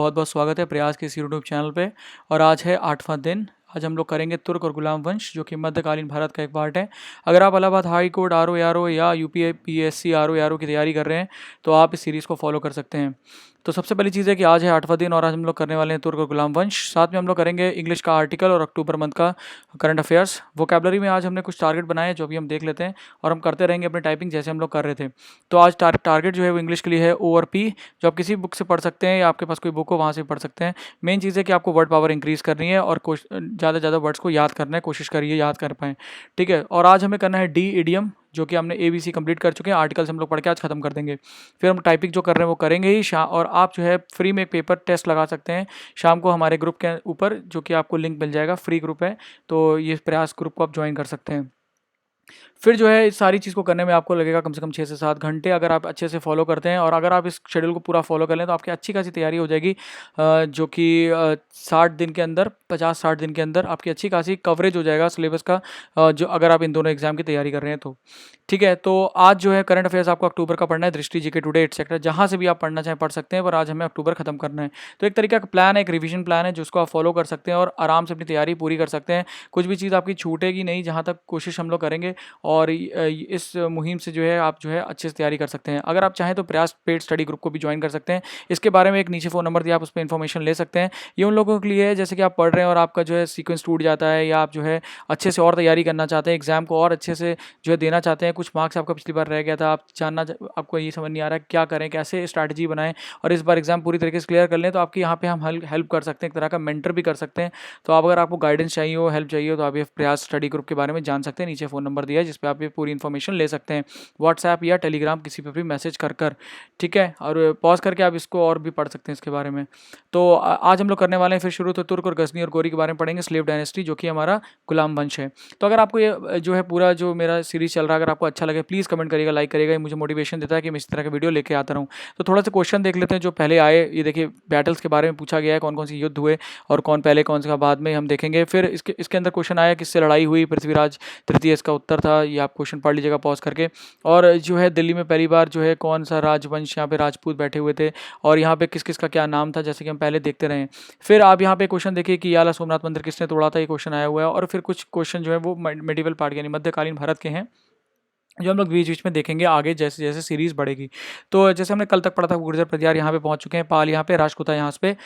बहुत बहुत स्वागत है प्रयास के इस यूट्यूब चैनल पे। और आज है 8वां दिन। आज हम लोग करेंगे तुर्क और गुलाम वंश, जो कि मध्यकालीन भारत का एक पार्ट है। अगर आप Allahabad high court R O R O या यूपीए पीएससी आर ओ की तैयारी कर रहे हैं तो आप इस सीरीज़ को फॉलो कर सकते हैं। तो सबसे पहली चीज़ है कि आज है 8वां दिन और आज हम लोग करने वाले हैं तुर्क और गुलाम वंश। साथ में हम लोग करेंगे इंग्लिश का आर्टिकल और अक्टूबर मंथ का करंट अफेयर्स। वोकेबलरी में आज हमने कुछ टारगेट बनाए हैं जो भी हम देख लेते हैं और हम करते रहेंगे अपने टाइपिंग जैसे हम लोग कर रहे थे। तो आज टारगेट जो है वो इंग्लिश के लिए है ओ और पी, जो आप किसी बुक से पढ़ सकते हैं या आपके पास कोई बुक हो वहाँ से पढ़ सकते हैं। मेन चीज़ है कि आपको वर्ड पावर इंक्रीज़ करनी है और ज़्यादा से ज़्यादा वर्ड्स को याद करना है, कोशिश करिए याद कर पाएँ। ठीक है, और आज हमें करना है डी इडियम, जो कि हमने ABC कंप्लीट कर चुके हैं। आर्टिकल्स हम लोग पढ़ के आज खत्म कर देंगे। फिर हम टाइपिंग जो कर रहे हैं वो करेंगे ही और आप जो है फ्री में एक पेपर टेस्ट लगा सकते हैं शाम को हमारे ग्रुप के ऊपर, जो कि आपको लिंक मिल जाएगा, फ्री ग्रुप है। तो ये प्रयास ग्रुप को आप ज्वाइन कर सकते हैं। फिर जो है इस सारी चीज़ को करने में आपको लगेगा कम से कम 6 से 7 घंटे, अगर आप अच्छे से फॉलो करते हैं। और अगर आप इस शेड्यूल को पूरा फॉलो कर लें तो आपकी अच्छी खासी तैयारी हो जाएगी, जो कि 60 दिन के अंदर, 50-60 दिन के अंदर आपकी अच्छी खासी कवरेज हो जाएगा सिलेबस का, जो अगर आप इन दोनों एग्जाम की तैयारी कर रहे हैं तो। ठीक है, तो आज जो है करंट अफेयर्स आपको अक्टूबर का पढ़ना है, दृष्टि, जीके टुडे एटसेट्रा, जहाँ से भी आप पढ़ना चाहें पढ़ सकते हैं, पर आज हमें अक्टूबर खत्म करना है। तो एक तरीका का प्लान है, एक रिवीजन प्लान है, जिसको आप फॉलो कर सकते हैं और आराम से अपनी तैयारी पूरी कर सकते हैं। कुछ भी चीज़ आपकी छूटेगी नहीं, जहाँ तक कोशिश हम लोग करेंगे। और इस मुहिम से जो है आप जो है अच्छे से तैयारी कर सकते हैं। अगर आप चाहें तो प्रयास पेड स्टडी ग्रुप को भी ज्वाइन कर सकते हैं। इसके बारे में एक नीचे फ़ोन नंबर दिया, आप उस पर इन्फॉर्मेशन ले सकते हैं। ये उन लोगों के लिए है जैसे कि आप पढ़ रहे हैं और आपका जो है सीक्वेंस टूट जाता है, या आप जो है अच्छे से और तैयारी करना चाहते हैं, एग्जाम को और अच्छे से जो है देना चाहते हैं। कुछ मार्क्स आपका पिछली बार रह गया था, आप आपको ये समझ नहीं आ रहा है क्या करें, कैसे स्ट्रैटेजी बनाएं और इस बार एग्जाम पूरी तरीके से क्लियर कर लें, तो आपकी यहाँ पे हम हेल्प कर सकते हैं, एक तरह का मेंटर भी कर सकते हैं। तो आप अगर आपको गाइडेंस चाहिए हो, हेल्प चाहिए हो, तो आप ये प्रयास स्टडी ग्रुप के बारे में जान सकते हैं। नीचे फ़ोन नंबर दिया है जिस पर आप ये पूरी इन्फॉर्मेशन ले सकते हैं, व्हाट्सएप या टेलीग्राम किसी पर भी मैसेज कर। ठीक है, और पॉज करके आप इसको और भी पढ़ सकते हैं इसके बारे में। तो आज हम लोग करने वाले हैं फिर शुरू, तो तुर्क और गजनी और गोरी के बारे में पढ़ेंगे, स्लेव डायनेस्टी, जो कि हमारा गुलाम वंश है। तो अगर आपको ये जो है पूरा जो मेरा सीरीज चल रहा है अगर आपको अच्छा लगे, प्लीज़ कमेंट करिएगा, लाइक करिएगा, ये मुझे मोटिवेशन देता है कि मैं इस तरह का वीडियो लेके आता रहूँ। तो थोड़ा सा क्वेश्चन देख लेते हैं जो पहले आए। ये देखिए, बैटल्स के बारे में पूछा गया है, कौन कौन से युद्ध हुए और कौन पहले कौन सा बाद में, हम देखेंगे। फिर इसके अंदर क्वेश्चन आया किससे लड़ाई हुई, पृथ्वीराज तृतीय इसका उत्तर था। ये आप क्वेश्चन पढ़ लीजिएगा पॉज करके। और जो है दिल्ली में पहली बार जो है कौन सा राजवंश, यहाँ पे राजपूत बैठे हुए थे और यहाँ पे किस किस का क्या नाम था, जैसे कि हम पहले देखते रहे। फिर आप यहाँ पे क्वेश्चन देखिए कि याला सोमनाथ मंदिर किसने तोड़ा था, ये क्वेश्चन आया हुआ है। और फिर कुछ क्वेश्चन जो है वो मेडिवल पार्ट यानी मध्यकालीन भारत के हैं, जो हम लोग बीच बीच में देखेंगे आगे जैसे जैसे सीरीज़ बढ़ेगी। तो जैसे हमने कल तक पढ़ा था, गुर्जर प्रदियार यहाँ पे पहुँच चुके हैं, पाल यहाँ पे, राजपूता यहाँ पे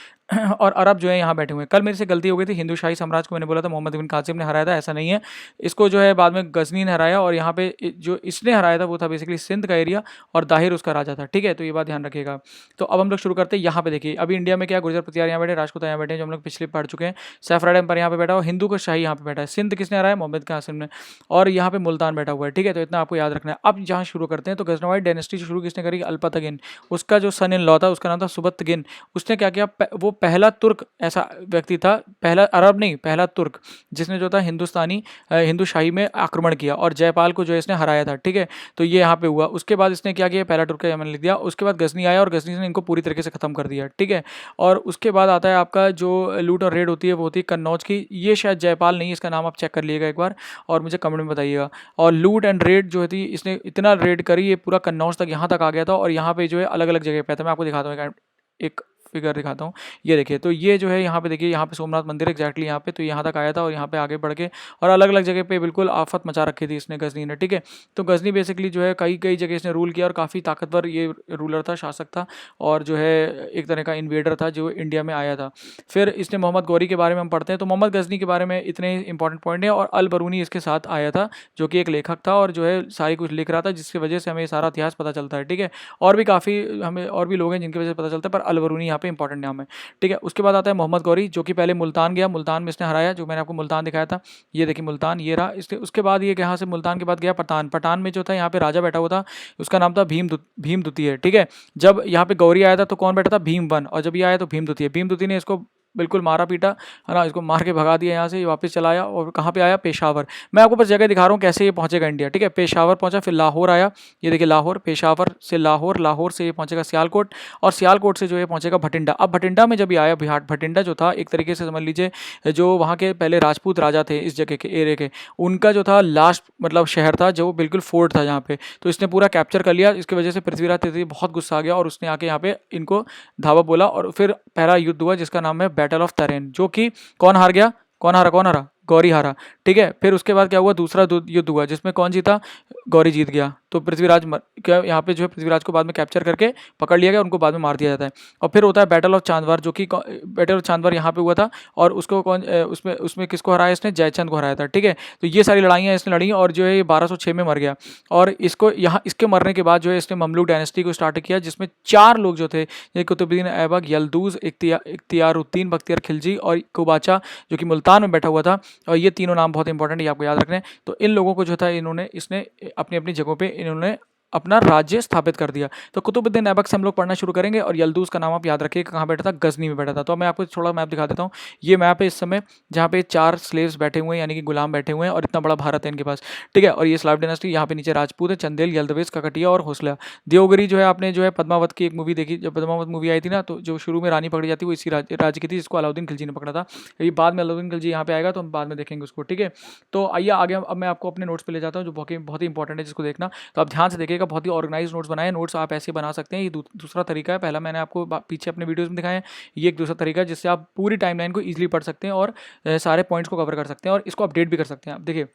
और अरब जो है यहाँ बैठे हुए हैं। कल मेरे से गलती हो गई थी, हिंदू शाही साम्राज्य को मैंने बोला था मोहम्मद बिन कासिम ने हराया था, ऐसा नहीं है। इसको जो है बाद में गजनी ने हराया और यहाँ पे जो इसने हराया था वो था बेसिकली सिंध का एरिया और दाहिर उसका राजा था। ठीक है, तो ये बात ध्यान रखिएगा। तो अब हम लोग शुरू करते हैं। यहाँ पे देखिए, अभी इंडिया में क्या, गुर्जर प्रदियार यहाँ बैठे, राजपूता यहाँ बैठे, जो हम लोग पिछले पढ़ चुके हैं। सैफराड एम्पायर यहाँ पे बैठा और हिंदू का शाही यहाँ पे बैठा है। सिंध किसने हराया, मोहम्मद कासिम ने। और यहाँ पे मुल्तान बैठा हुआ है। ठीक है, तो इतना आपको याद रखना है। अब जहाँ शुरू करते हैं, तो गजनवाई डायनेस्टी शुरू किसने करी, अल्पतगिन। उसका जो सन इन लॉ था उसका नाम था सुबतगिन। उसने क्या किया, वो पहला तुर्क ऐसा व्यक्ति था, पहला अरब नहीं, पहला तुर्क, जिसने जो था हिंदुस्तानी हिंदू शाही में आक्रमण किया और जयपाल को जो है इसने हराया था। ठीक है, तो ये यहाँ पे हुआ। उसके बाद इसने क्या किया, पहला तुर्क का मैंने लिख दिया। उसके बाद गजनी आया और गजनी ने इनको पूरी तरीके से खत्म कर दिया। ठीक है, और उसके बाद आता है आपका जो लूट और रेड होती है वो होती है कन्नौज की। ये शायद जयपाल नहीं, इसका नाम आप चेक कर लीजिएगा एक बार और मुझे कमेंट में बताइएगा। और लूट एंड रेड जो थी, इसने इतना रेड करी, ये पूरा कन्नौज तक यहाँ तक आ गया था और यहाँ पे जो है अलग अलग जगह पे था। मैं आपको दिखाता हूँ, एक फिगर दिखाता हूँ। ये देखिए, तो ये जो है यहाँ पे देखिए, यहाँ पे सोमनाथ मंदिर एग्जैक्टली यहाँ पे, तो यहाँ तक आया था और यहाँ पे आगे बढ़ के और अलग अलग जगह पे बिल्कुल आफत मचा रखी थी इसने, गजनी ने। ठीक है, तो गजनी बेसिकली जो है कई कई जगह इसने रूल किया और काफ़ी ताकतवर ये रूलर था, शासक था और जो है एक तरह का इन्वेडर था जो इंडिया में आया था। फिर इसने मोहम्मद गौरी के बारे में हम पढ़ते हैं, तो मोहम्मद गजनी के बारे में इतने इंपॉर्टेंट पॉइंट है। और अल बरूनी इसके साथ आया था, जो कि एक लेखक था और जो है सारी कुछ लिख रहा था, जिसकी वजह से हमें सारा इतिहास पता चलता है। ठीक है, और भी काफ़ी हमें और भी लोग हैं जिनकी वजह से पता चलता है, पर अल बरूनी यहाँ पे इंपॉर्टेंट नाम है। ठीक है, उसके बाद आता है मोहम्मद गौरी, जो कि पहले मुल्तान गया, मुल्तान में इसने हराया, जो मैंने आपको मुल्तान दिखाया था। ये देखिए मुल्तान, ये रहा। इसके उसके बाद ये यहाँ से मुल्तान के बाद गया पठान। पठान में जो था यहाँ पे राजा बैठा हुआ था, उसका नाम था भीम द्वितीय। ठीक है, जब यहाँ पे गौरी आया था तो कौन बैठा था, भीम वन, और जब ये आया तो भीम द्वितीय ने इसको बिल्कुल मारा पीटा, है ना, इसको मार के भगा दिया यहाँ से, ये वापस चला आया और कहाँ पे आया, पेशावर। मैं आपको बस जगह दिखा रहा हूँ कैसे ये पहुंचेगा इंडिया, ठीक है। पेशावर पहुंचा, फिर लाहौर आया, ये देखिए लाहौर, पेशावर से लाहौर, लाहौर से ये पहुंचेगा सियालकोट, और सियालकोट से जो है पहुंचेगा भटिंडा। अब भटिंडा में जब ये आया, बिहार भटिंडा जो था एक तरीके से समझ लीजिए जो वहाँ के पहले राजपूत राजा थे इस जगह के एरिया के, उनका जो था लास्ट मतलब शहर था, जो बिल्कुल फोर्ट था यहाँ पे, तो इसने पूरा कैप्चर कर लिया। इसकी वजह से पृथ्वीराज तृतीय बहुत गुस्सा आ गया और उसने आके यहाँ पे इनको धावा बोला, और फिर पहला युद्ध हुआ जिसका नाम है बैटल ऑफ तरेन, जो कि कौन हार गया, कौन हारा, गौरी हारा, ठीक है। फिर उसके बाद क्या हुआ, दूसरा युद्ध हुआ जिसमें कौन जीता, गौरी जीत गया। तो पृथ्वीराज क्या यहाँ पे जो है पृथ्वीराज को बाद में कैप्चर करके पकड़ लिया गया, उनको बाद में मार दिया जाता है। और फिर होता है बैटल ऑफ चांदवार, जो कि बैटल ऑफ चांदवार यहाँ पे हुआ था, और उसको उसमें उसमें किसको हराया इसने, जयचंद को हराया था, ठीक है। तो ये सारी लड़ाइयाँ इसने लड़ी, और जो है ये 1206 में मर गया। और इसको यहाँ इसके मरने के बाद जो है इसने ममलूक डायनेस्टी को स्टार्ट किया, जिसमें 4 लोग जो थे, ये कुतुबुद्दीन ऐबक, यल्दूज, इख्तियारुद्दीन बख्तियार खिलजी और कुबाचा, जो कि मुल्तान में बैठा हुआ था। और ये तीनों नाम बहुत इंपॉर्टेंट है, आपको याद रखने हैं। तो इन लोगों को जो था इसने अपनी अपनी जगहों पे इन्होंने अपना राज्य स्थापित कर दिया। तो कुतुबुद्दीन ऐबक से हम लोग पढ़ना शुरू करेंगे, और यल्दूज का नाम आप याद रखिए कहाँ बैठा था, गजनी में बैठा था। तो अब मैं आपको थोड़ा मैप दिखा देता हूँ। ये मैप है इस समय जहाँ पे 4 स्लेव्स बैठे हुए हैं, यानी कि गुलाम बैठे हुए हैं, और इतना बड़ा भारत है इनके पास, ठीक है। और ये स्लाव डायनेस्टी, यहाँ पे नीचे राजपूत है, चंदेल, यल्दवेज, ककटिया और होसला। देवगिरी जो है, आपने जो है पद्मावत की एक मूवी देखी, जब पद्मावत मूवी आई थी ना, तो जो शुरू में रानी पकड़ी जाती है वो इसी राज्य की थी, जिसको अलाउद्दीन खिलजी ने पकड़ा था। ये बाद में अलाउद्दीन खिलजी यहाँ पे आएगा तो हम बाद में देखेंगे उसको, ठीक है। तो आइए आगे, अब मैं आपको अपने नोट्स पे ले जाता हूँ, जो बहुत ही इंपॉर्टेंट है, जिसको देखना। तो आप ध्यान से देखिएगा, बहुत ही ऑर्गेनाइज नोट्स बनाए। नोट्स आप ऐसे बना सकते हैं, ये दूसरा तरीका है। पहला मैंने आपको पीछे अपने वीडियोस में दिखाया है, ये एक दूसरा तरीका है जिससे आप पूरी टाइमलाइन को ईजिली पढ़ सकते हैं, और सारे पॉइंट्स को कवर कर सकते हैं, और इसको अपडेट भी कर सकते हैं। आप देखिए,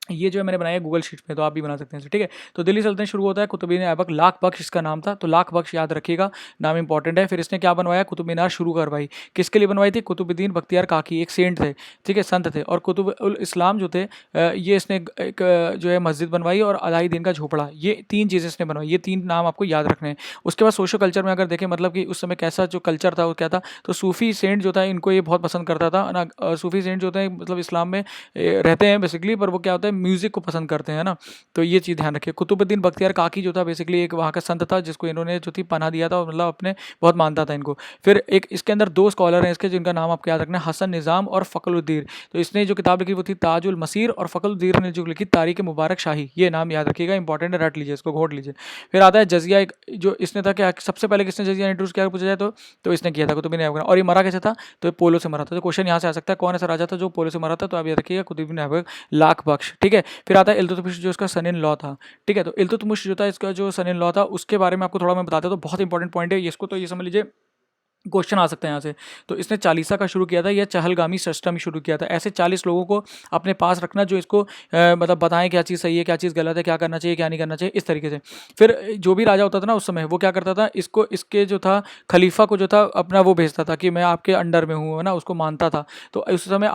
ये जो है मैंने बनाया है गूगल शीट्स में, तो आप भी बना सकते हैं, ठीक है। तो दिल्ली सल्तनत शुरू होता है, कुतुबुद्दीन ऐबक, लाख बख्श इसका नाम था, तो लाख बख्श याद रखिएगा, नाम इंपॉर्टेंट है। फिर इसने क्या बनवाया, कुतुब मीनार शुरू करवाई। किसके लिए बनवाई थी, कुतुबुद्दीन बख्तियार काकी, एक सेंट थे, ठीक है, संत थे। और कुतुब उल इस्लाम जो थे, ये इसने एक जो है मस्जिद बनवाई, और अलाई दीन का झोपड़ा, ये 3 चीज़ें इसने बनवाई। ये 3 नाम आपको याद रखने हैं। उसके बाद सोशल कल्चर में अगर देखें, मतलब कि उस समय कैसा जो कल्चर था वो क्या था, तो सूफी सेंट जो था इनको ये बहुत पसंद करता था ना। सूफी सेंट जो होते हैं मतलब इस्लाम में रहते हैं बेसिकली, पर वो क्या होता है, म्यूजिक को पसंद करते हैं ना। तो ये चीज़ ध्यान रखिए। कुतुबुद्दीन बख्तियार काकी जो था बेसिकली एक वहाँ का संत था, जिसको इन्होंने जो थी पनाह दिया था, और मतलब अपने बहुत मानता था इनको। फिर एक इसके अंदर 2 स्कॉलर हैं इसके, जिनका नाम आपको याद रखना है, हसन निज़ाम और फ़खरुद्दीन। तो इसने जो किताब लिखी वो थी ताजुल मसीर, और फ़खरुद्दीन ने जो लिखी तारीख मुबारक शाही। ये नाम याद रखिएगा, इंपॉर्टेंट है, रट लीजिए इसको, घोट लीजिए। फिर आता है जजिया, एक जो इसने था क्या, सबसे पहले किसने जजिया इंट्रोड्यूस किया पूछा जाए तो इसने किया था, कुतुबुद्दीन ऐबक। और ये मरा कैसे था, तो ये पोलो से मरा था। तो क्वेश्चन यहाँ से आ सकता है, कौन ऐसा राजा था जो पोलो से मरा था, तो आप याद रखिएगा कुतुबुद्दीन ऐबक, लाख बख्श, ठीक है। फिर आता है इल्तुतमिश, जो इसका सन इन लॉ था, ठीक है। तो इल्तुतमिश जो था इसका जो सन इन लॉ था, उसके बारे में आपको थोड़ा मैं बताता हूँ। तो बहुत इंपॉर्टेंट पॉइंट है इसको, तो ये समझ लीजिए क्वेश्चन आ सकता है यहाँ से। तो इसने चालीसा का शुरू किया था, या चहलगामी सिस्टम शुरू किया था। ऐसे 40 लोगों को अपने पास रखना, जो इसको मतलब बताएं क्या चीज़ सही है, क्या चीज़ गलत है, क्या करना चाहिए, क्या नहीं करना चाहिए, इस तरीके से। फिर जो भी राजा होता था ना उस समय, वो क्या करता था, इसको इसके जो था खलीफा को जो था अपना वो भेजता था कि मैं आपके अंडर में हूँ, है ना, उसको मानता था। तो उस समय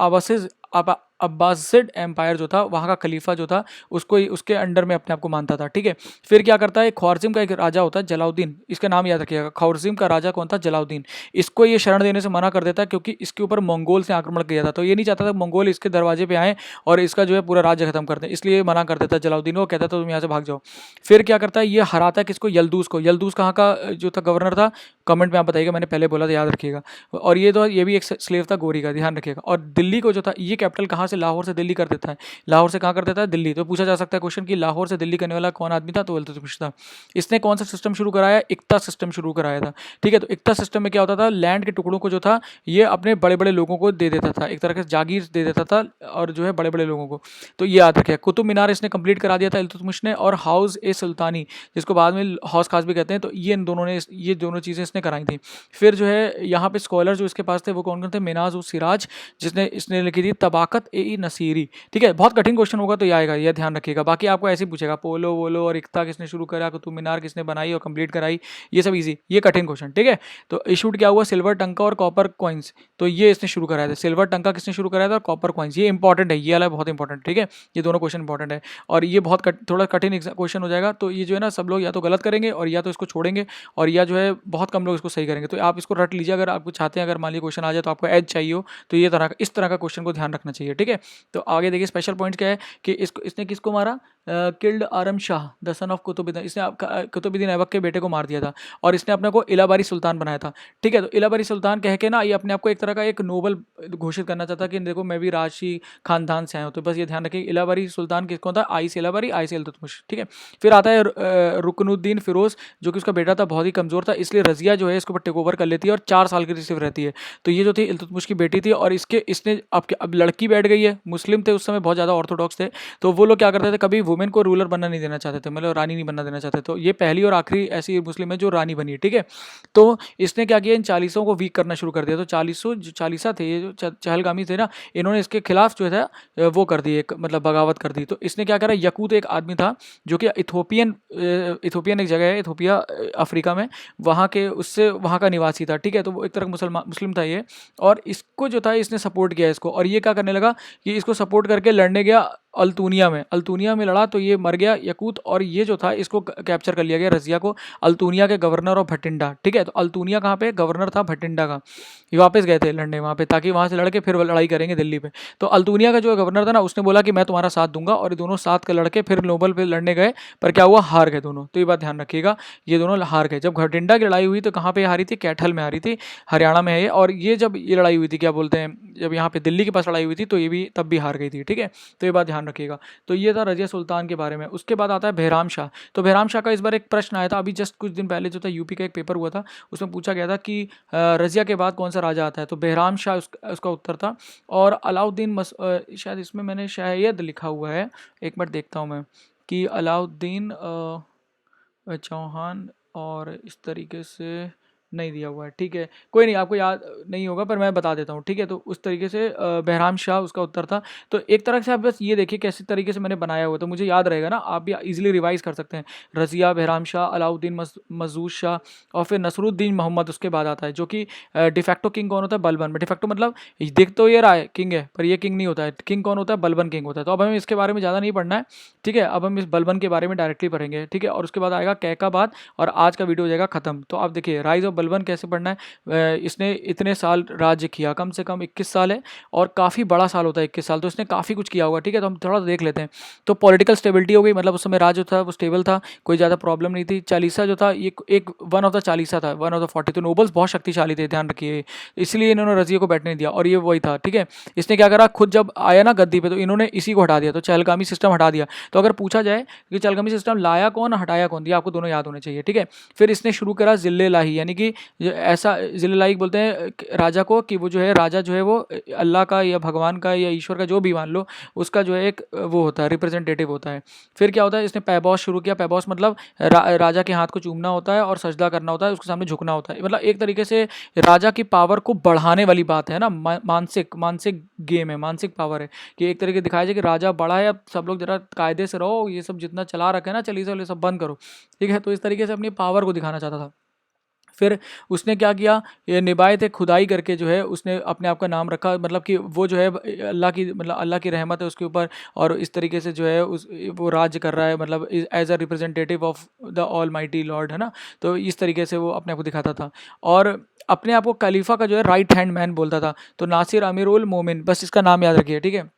अब्बासिड एम्पायर जो था, वहाँ का खलीफा जो था, उसको उसके अंडर में अपने आप को मानता था, ठीक है। फिर क्या करता है, ख्वारिज़्म का एक राजा होता है जलाउद्दीन, इसका नाम याद रखिएगा। ख्वारिज़्म का राजा कौन था, जलाउद्दीन। इसको ये शरण देने से मना कर देता है, क्योंकि इसके ऊपर मंगोल से आक्रमण किया था। तो ये नहीं चाहता था मंगोल इसके दरवाजे पे आए और इसका जो है पूरा राज्य खत्म कर दें, इसलिए मना कर देता है जलाउद्दीन को, कहता था तुम यहाँ से भाग जाओ। फिर क्या करता है, ये हराता है किसको, यल्दूस को। यल्दूस कहाँ का जो था गवर्नर था, कमेंट में आप बताइएगा, मैंने पहले बोला था, याद रखिएगा। और ये भी एक स्लेव था गोरी का, ध्यान रखिएगा। और दिल्ली को जो था, ये कैपिटल कहाँ से, लाहौर से दिल्ली कर देता है। लाहौर से कहाँ कर देता है, दिल्ली। तो पूछा जा सकता है क्वेश्चन कि लाहौर से दिल्ली करने वाला कौन आदमी था, तो इल्तुतमिश था। इसने कौन सा सिस्टम शुरू कराया, इक्ता सिस्टम शुरू कराया था, ठीक है। तो इक्ता सिस्टम में क्या होता था, लैंड के टुकड़ों को जो था ये अपने बड़े बड़े लोगों को दे देता था, एक तरह से जागीर दे देता था, और जो है बड़े बड़े लोगों को। तो ये याद रखिए। कुतुब मीनार इसने कंप्लीट करा दिया था इल्तुतमिश ने, और हाउस ए सुल्तानी, जिसको बाद में हौस खास भी कहते हैं, तो ये दोनों चीज़ें इसने कराई थी। फिर जो है यहाँ पे स्कॉलर जो इसके पास थे वो कौन कौन थे, मिनाज उस सिराज, इसने लिखी थी तबाकत ए नसीरी, ठीक है। बहुत कठिन क्वेश्चन होगा तो ये आएगा, ये ध्यान रखिएगा। बाकी आपको ऐसे ही पूछेगा, पोलो वोलो और इक्ता किसने शुरू करा, कुतुब मीनार किसने बनाई और कंप्लीट कराई, ये सब इजी, ये कठिन क्वेश्चन, ठीक है। तो इशूड क्या हुआ, सिल्वर टंका और कॉपर कॉइन्स, तो ये इसने शुरू कराया था। सिल्वर टंका किसने शुरू कराया था, और कॉपर कॉइन्स, ये इंपॉर्टेंट है, ये वाला बहुत इंपॉर्टेंट, ठीक है। ये दोनों क्वेश्चन इंपॉर्टेंट है, और ये बहुत थोड़ा कठिन क्वेश्चन हो जाएगा। तो ये जो है ना, सब लोग या तो गलत करेंगे और या तो इसको छोड़ेंगे, और या जो है बहुत कम लोग इसको सही करेंगे। तो आप इसको रट लीजिए, अगर आपको चाहते हैं, अगर मान लीजिए क्वेश्चन आ जाए तो आपको एज चाहिए हो, तो इस तरह का क्वेश्चन को ध्यान रखना चाहिए, ठीक है। ठीक है। तो आगे देखिए स्पेशल पॉइंट क्या है कि इसने किसको मारा, killed Aram Shah the son of Qutubuddin, इसने कुतुबुद्दीन ऐबक के बेटे को मार दिया था और इसने अपने को इलाबारी सुल्तान बनाया था। ठीक है, तो इलाबारी सुल्तान कह के ना ये अपने आप को एक तरह का एक नोबल घोषित करना चाहता कि देखो मैं भी राजसी खानदान से आया हूँ। तो बस ये ध्यान रखिए इलाबारी सुल्तान किसको था, आइस इलाबारी, आइस इल्तुतमिश। ठीक है, फिर आता है रुकनुद्दीन फिरोज जो कि उसका बेटा था, बहुत ही कमजोर था, इसलिए रजिया जो है इसको टेक ओवर कर लेती है और 4 साल की सिर्फ रहती है। तो ये जो थी इल्तुतमिश की बेटी थी और इसने अब लड़की बैठ गई है, मुस्लिम थे उस समय, बहुत ज़्यादा ऑर्थोडॉक्स थे, तो वो लोग क्या करते थे, कभी वुमेन को रूलर बनना नहीं देना चाहते थे, मतलब रानी नहीं बनना देना चाहते। तो ये पहली और आखिरी ऐसी मुस्लिम है जो रानी बनी। ठीक है, तो इसने क्या किया, इन चालीसों को वीक करना शुरू कर दिया। तो चालीसा थे, ये जो चहलगामी थे ना, इन्होंने इसके खिलाफ जो था वो कर दी, एक मतलब बगावत कर दी। तो इसने क्या करा, यकूत एक आदमी था जो कि इथोपियन एक जगह है, इथोपिया अफ्रीका में, वहाँ का निवासी था। ठीक है, तो वो एक तरह मुस्लिम था ये, और इसको जो था इसने सपोर्ट किया इसको, और ये क्या करने लगा कि इसको सपोर्ट करके लड़ने गया अल्तूनिया में लड़ा, तो ये मर गया यकूत, और ये जो था इसको कैप्चर कर लिया गया रजिया को, अल्तूनिया के गवर्नर ऑफ भटिंडा। ठीक है, तो अल्तूनिया कहाँ पे गवर्नर था, भटिंडा का। ये वापस गए थे लड़ने वहाँ पे, ताकि वहाँ से लड़के फिर लड़ाई करेंगे दिल्ली पे। तो अल्तूनिया का जो गवर्नर था ना, उसने बोला कि मैं तुम्हारा साथ दूंगा, और ये दोनों साथ के लड़के फिर नोबल पे लड़ने गए, पर क्या हुआ, हार गए दोनों। तो ये बात ध्यान रखिएगा, ये दोनों हार गए। जब भटिंडा की लड़ाई हुई तो कहाँ पे हारी थी, कैथल में हारी थी, हरियाणा में है ये। और ये जब ये लड़ाई हुई थी, क्या बोलते हैं, जब यहाँ पे दिल्ली के पास लड़ाई हुई थी, तो ये भी तब भी हार गई थी। ठीक है, तो ये बात ध्यान रखिएगा। तो ये था रजिया सुल्तान के बारे में। उसके बाद आता है बहराम शाह। तो बहराम शाह का इस बार एक प्रश्न आया था, अभी जस्ट कुछ दिन पहले जो था यूपी का एक पेपर हुआ था, उसमें पूछा गया था कि रजिया के बाद कौन सा राजा आता है, तो बहराम शाह उसका उत्तर था। और अलाउद्दीन शायद इसमें मैंने शायद लिखा हुआ है, एक बार देखता हूँ मैं, कि अलाउद्दीन चौहान, और इस तरीके से नहीं दिया हुआ है। ठीक है, कोई नहीं, आपको याद नहीं होगा पर मैं बता देता हूँ। ठीक है, तो उस तरीके से बहराम शाह उसका उत्तर था। तो एक तरह से आप बस ये देखिए कैसे तरीके से मैंने बनाया हुआ, तो मुझे याद रहेगा ना, आप भी इजीली रिवाइज कर सकते हैं। रजिया, बहराम शाह, अलाउद्दीन मजूद शाह, और फिर नसरुद्दीन मोहम्मद उसके बाद आता है, जो कि डिफेक्टो किंग कौन होता है, बलबन में। डिफेक्टो मतलब दिख तो ये रहा है किंग है, पर ये किंग नहीं होता है। किंग कौन होता है, बलबन किंग होता है। तो अब हमें इसके बारे में ज़्यादा नहीं पढ़ना है। ठीक है, अब हम इस बलबन के बारे में डायरेक्टली पढ़ेंगे। ठीक है, और उसके बाद आएगा कैकाबाद, और आज का वीडियो हो जाएगा खत्म। तो आप देखिए राइज ऑफ बलबन कैसे पढ़ना है। इसने इतने साल राज्य किया, कम से कम 21 साल है, और काफ़ी बड़ा साल होता है 21 साल, तो इसने काफ़ी कुछ किया होगा। ठीक है, तो हम थोड़ा देख लेते हैं। तो पॉलिटिकल स्टेबिलिटी हो गई, मतलब उस समय राज्य जो था वो स्टेबल था, कोई ज़्यादा प्रॉब्लम नहीं थी। चालीसा जो था ये एक वन ऑफ द चालीसा था, वन ऑफ द 40। तो नोबल्स बहुत शक्तिशाली थे, ध्यान रखिए, इसलिए इन्होंने रजिया को बैठने नहीं दिया, और ये वही था। ठीक है, इसने क्या करा, खुद जब आया ना गद्दी पे, तो इन्होंने इसी को हटा दिया, तो चहलगामी सिस्टम हटा दिया। तो अगर पूछा जाए कि चहलगामी सिस्टम लाया कौन, हटाया कौन, दिया, आपको दोनों याद होने चाहिए। ठीक है, फिर इसने शुरू करा जिले लाही, यानी कि ऐसा जिले लाही बोलते हैं राजा को, कि वो जो है राजा जो है वो अल्लाह का या भगवान का या ईश्वर का, जो भी मान लो, उसका जो है एक वो होता है, रिप्रेजेंटेटिव होता है। फिर क्या होता है, इसने पैबॉस शुरू किया। पैबॉस मतलब राजा के हाथ को चूमना होता है और सजदा करना होता है, उसके सामने झुकना होता है। मतलब एक तरीके से राजा की पावर को बढ़ाने वाली बात है ना, मानसिक गेम है, मानसिक पावर है, कि एक तरीके दिखाया जाए कि राजा बड़ा है, अब सब लोग जरा कायदे से रहो, ये सब जितना चला रखे ना, चलिए सब बंद करो। ठीक है, तो इस तरीके से अपनी पावर को दिखाना चाहता था। फिर उसने क्या किया, ये निबायत खुदाई करके जो है उसने अपने आप का नाम रखा, मतलब कि वो जो है अल्लाह की रहमत है उसके ऊपर, और इस तरीके से जो है वो राज्य कर रहा है, मतलब as a representative of the almighty lord, है ना। तो इस तरीके से वो अपने आप को दिखाता था, और अपने आप को खलीफा का जो है राइट हैंड मैन बोलता था। तो नासिर अमीरुल मोमिन, बस इसका नाम याद रखिए। ठीक है,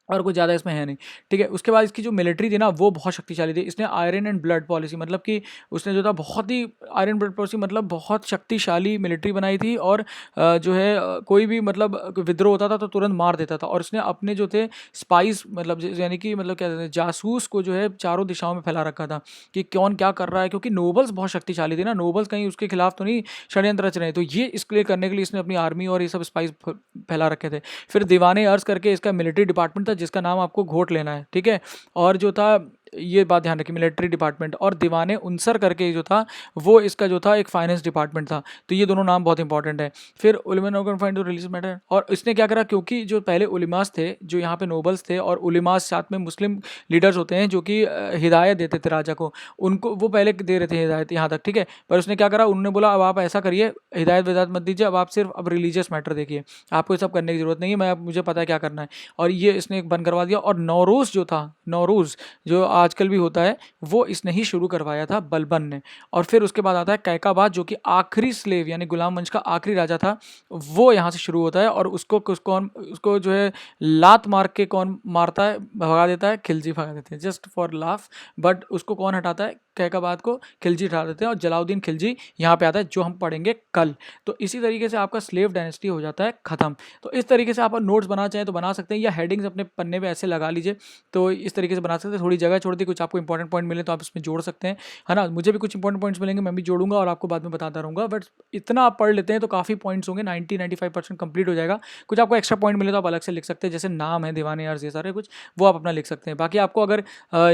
और कुछ ज़्यादा इसमें है नहीं। ठीक है, उसके बाद इसकी जो मिलिट्री थी ना, वो बहुत शक्तिशाली थी। इसने आयरन एंड ब्लड पॉलिसी, मतलब कि उसने जो था बहुत ही आयरन ब्लड पॉलिसी, मतलब बहुत शक्तिशाली मिलिट्री बनाई थी, और जो है कौई भी मतलब विद्रोह होता था तो तुरंत मार देता था। और उसने अपने जो थे स्पाइस, मतलब यानी कि मतलब क्या कहते हैं, जासूस को जो है चारों दिशाओं में फैला रखा था कि कौन क्या कर रहा है, क्योंकि नोबल्स बहुत शक्तिशाली थे ना, नोबल्स कहीं उसके खिलाफ तो नहीं षड्यंत्र रच रहे हैं। तो ये इसके लिए करने के लिए इसने अपनी आर्मी और ये सब स्पाइस फैला रखे थे। फिर दीवाने अर्ज करके इसका मिलिट्री डिपार्टमेंट था, जिसका नाम आपको घोट लेना है। ठीक है, और जो था ये बात ध्यान रखिए, मिलिट्री डिपार्टमेंट, और दीवाने उनसर करके जो था वो इसका जो था एक फाइनेंस डिपार्टमेंट था। तो ये दोनों नाम बहुत इंपॉर्टेंट है। फिर उलमा फाइंड रिलीज मैटर, और इसने क्या करा, क्योंकि जो पहले उलिमास थे, जो यहाँ पे नोबल्स थे, और उलिमास साथ में मुस्लिम लीडर्स होते हैं जो कि हिदायत देते थे राजा को, उनको वो पहले दे रहे थे हिदायत यहाँ तक। ठीक है, पर उसने क्या करा, उन्होंने बोला अब आप ऐसा करिए, हिदायत विदायत मत दीजिए, अब आप सिर्फ अब रिलीजियस मैटर देखिए, आपको ये सब करने की जरूरत नहीं है, मुझे पता है क्या करना है। और ये इसने बंद करवा दिया। और नौरोज़ जो था, नौरोज़ जो आजकल भी होता है, वो इसने ही शुरू करवाया था, बलबन ने। और फिर उसके बाद आता है कैकाबाद, जो कि आखिरी स्लेव यानी गुलाम वंश का आखिरी राजा था, वो यहाँ से शुरू होता है। और उसको जो है लात मार के कौन मारता है, भगा देता है, खिलजी भगा देते हैं, जस्ट फॉर लाफ। बट उसको कौन हटाता है, कैकाबाद को खिलजी हटा देते हैं, और जलाउद्दीन खिलजी यहाँ पे आता है, जो हम पढ़ेंगे कल। तो इसी तरीके से आपका स्लेव डायनेस्टी हो जाता है खत्म। तो इस तरीके से आप नोट्स बना चाहें तो बना सकते हैं, या हेडिंग्स अपने पन्ने पे ऐसे लगा लीजिए, तो इस तरीके से बना सकते हैं। थोड़ी जगह छोड़ दी, कुछ आपको इंपॉर्टेंट पॉइंट मिले तो आप इसमें जोड़ सकते हैं, है ना। मुझे भी कुछ इंपॉर्टेंट पॉइंट्स मिलेंगे, मैं भी जोड़ूंगा और आपको बाद में बताता रहूँगा। बट इतना आप पढ़ लेते हैं तो काफ़ी पॉइंट्स होंगे, 90-95% कंप्लीट हो जाएगा। कुछ आपको एक्स्ट्रा पॉइंट मिले तो आप अलग से लिख सकते हैं, जैसे नाम है, दीवाने अर्ज, ये सारे कुछ वो आप अपना लिख सकते हैं। बाकी आपको अगर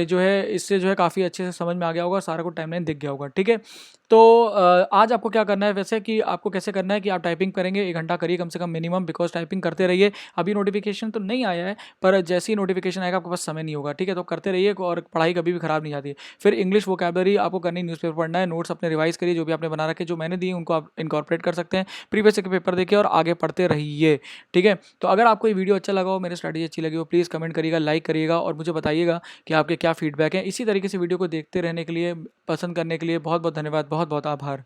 जो है इससे जो है काफ़ी अच्छे से समझ में आ गया होगा, सारा को टाइमलाइन दिख गया होगा, ठीक है। तो आज आपको क्या करना है वैसे, कि आपको कैसे करना है कि आप टाइपिंग करेंगे 1 घंटा करिए कम से कम मिनिमम, बिकॉज टाइपिंग करते रहिए। अभी नोटिफिकेशन तो नहीं आया है, पर जैसे ही नोटिफिकेशन आएगा आपके पास समय नहीं होगा, ठीक है। तो करते रहिए, और पढ़ाई कभी भी खराब नहीं जाती है। फिर इंग्लिश वोकैबुलरी आपको करनी, न्यूज़पेपर पढ़ना है, नोट्स अपने रिवाइज करिए, जो भी आपने बना रखे, जो मैंने दिए उनको आप इनकॉर्पोरेट कर सकते हैं। प्रीवियस के पेपर देखिए और आगे पढ़ते रहिए, ठीक है। तो अगर आपको ये वीडियो अच्छा लगा हो, मेरी स्ट्रैटेजी अच्छी लगी हो, प्लीज़ कमेंट करिएगा, लाइक करिएगा, और मुझे बताइएगा कि आपके क्या फीडबैक है। इसी तरीके से वीडियो को देखते रहने के लिए, पसंद करने के लिए बहुत बहुत धन्यवाद, बहुत बहुत आभार।